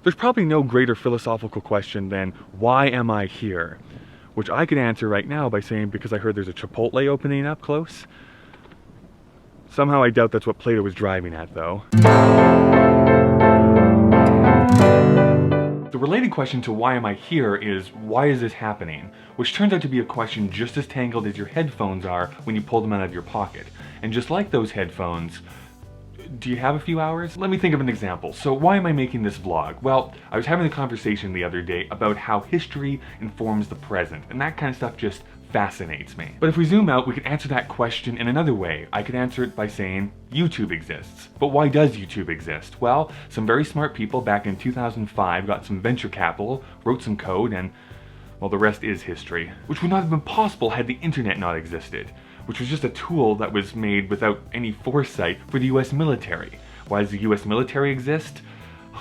There's probably no greater philosophical question than, why am I here? Which I could answer right now by saying, because I heard there's a Chipotle opening up close. Somehow I doubt that's what Plato was driving at, though. The related question to why am I here is, why is this happening? Which turns out to be a question just as tangled as your headphones are when you pull them out of your pocket. And just like those headphones, do you have a few hours? Let me think of an example. So why am I making this vlog? Well, I was having a conversation the other day about how history informs the present, and that kind of stuff just fascinates me. But if we zoom out, we can answer that question in another way. I could answer it by saying YouTube exists. But why does YouTube exist? Well, some very smart people back in 2005 got some venture capital, wrote some code, and well, the rest is history. Which would not have been possible had the internet not existed, which was just a tool that was made without any foresight for the US military. Why does the US military exist?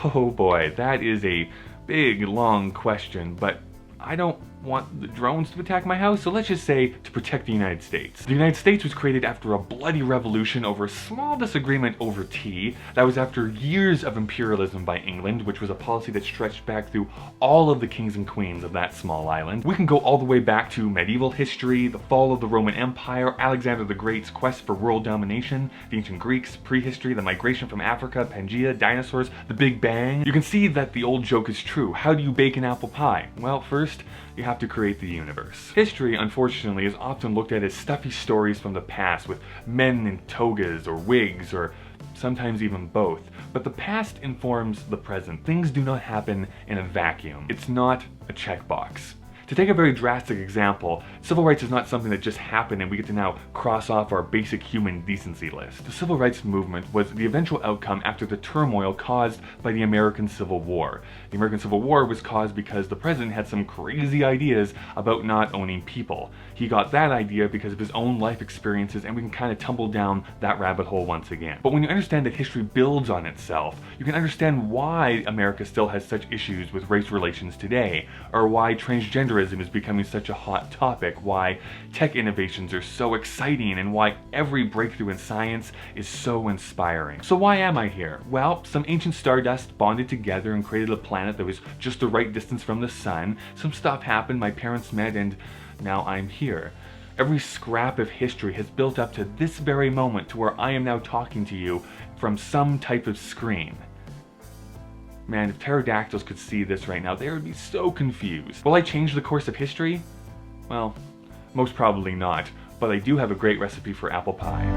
Oh boy, that is a big, long question, but I don't want the drones to attack my house, so let's just say to protect the United States. The United States was created after a bloody revolution over a small disagreement over tea. That was after years of imperialism by England, which was a policy that stretched back through all of the kings and queens of that small island. We can go all the way back to medieval history, the fall of the Roman Empire, Alexander the Great's quest for world domination, the ancient Greeks, prehistory, the migration from Africa, Pangea, dinosaurs, the Big Bang. You can see that the old joke is true. How do you bake an apple pie? Well, first, you have to create the universe. History, unfortunately, is often looked at as stuffy stories from the past with men in togas or wigs or sometimes even both. But the past informs the present. Things do not happen in a vacuum. It's not a checkbox. To take a very drastic example, civil rights is not something that just happened and we get to now cross off our basic human decency list. The civil rights movement was the eventual outcome after the turmoil caused by the American Civil War. The American Civil War was caused because the president had some crazy ideas about not owning people. He got that idea because of his own life experiences, and we can kind of tumble down that rabbit hole once again. But when you understand that history builds on itself, you can understand why America still has such issues with race relations today, or why transgender is becoming such a hot topic, why tech innovations are so exciting, and why every breakthrough in science is so inspiring. So why am I here? Well, some ancient stardust bonded together and created a planet that was just the right distance from the sun. Some stuff happened, my parents met, and now I'm here. Every scrap of history has built up to this very moment to where I am now talking to you from some type of screen. Man, if pterodactyls could see this right now, they would be so confused. Will I change the course of history? Well, most probably not, but I do have a great recipe for apple pie.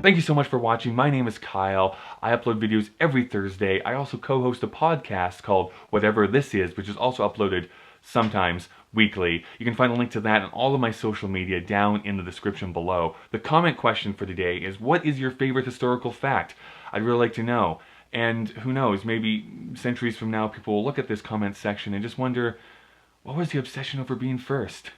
Thank you so much for watching. My name is Kyle. I upload videos every Thursday. I also co-host a podcast called Whatever This Is, which is also uploaded sometimes weekly. You can find a link to that and all of my social media down in the description below. The comment question for today is, what is your favorite historical fact? I'd really like to know. And who knows, maybe centuries from now people will look at this comment section and just wonder, what was the obsession over being first?